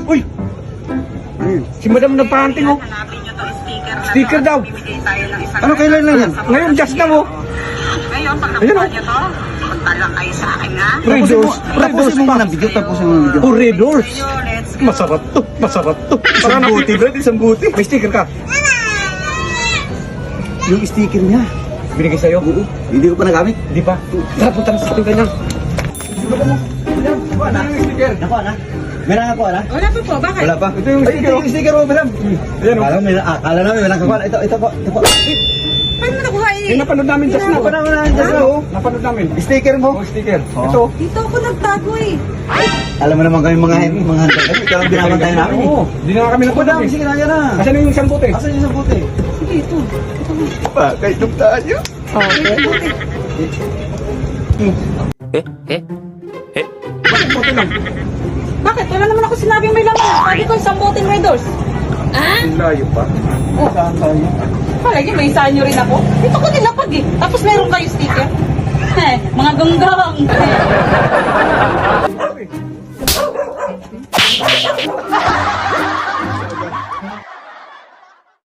Uy! Si Madam nagpahanting oh. Hanapin nyo to, sticker na Sticker to. daw. Bibigay tayo ng isang Ano, kailan lang yan? Ngayon, just na mo. Ngayon, pag Ayun, nakuha oh. nyo to, punta lang kayo sa akin, ha? Red doors. Red doors Tapusin mo pa. muna ang video, tapusin mo ang video. Oh, red doors. Kayo, let's go. Masarap to. Masarap to. Parang buti, Brad. Isang buti. May sticker ka. Yung sticker niya. Binigay sa'yo. Oo, hindi ko pa nagamit. Hindi pa. Tara, punta na sa ating kanyang. Nakuha na. Sticker. Nakuha na. Meron nakuha na? Wala pa po, bakit? Wala pa. Ito yung Ay, sticker, ito yung sticker mo, madam. Ayan oh. Akala namin, walang kakuha. Ito po. Ito po. Paano mo nakuha eh? Yung napanood namin just na. Napanood namin just na, oh. Napanood namin. Sticker mo. Oh, sticker. Oh. Ito. Dito ako nagtago eh. Alam mo naman kami mga handa kami. Ikaw lang binabantayan namin. Oo. Hindi na nga kami Madam, napunta. sige na, yan na. Asan yung isang buti? Asan yung isang puti? Sige, ito. Bakit itong tayo? Bakit buti lang? Bakit? Wala naman ako sinabing may laman. Sabi ko, isang boteng Red Doors. Ang layo pa. Saan tayo? Palagi, may isahan nyo rin ako. Dito ko nilapag eh. Tapos meron kayo sticker. Mga ganggang. Uy.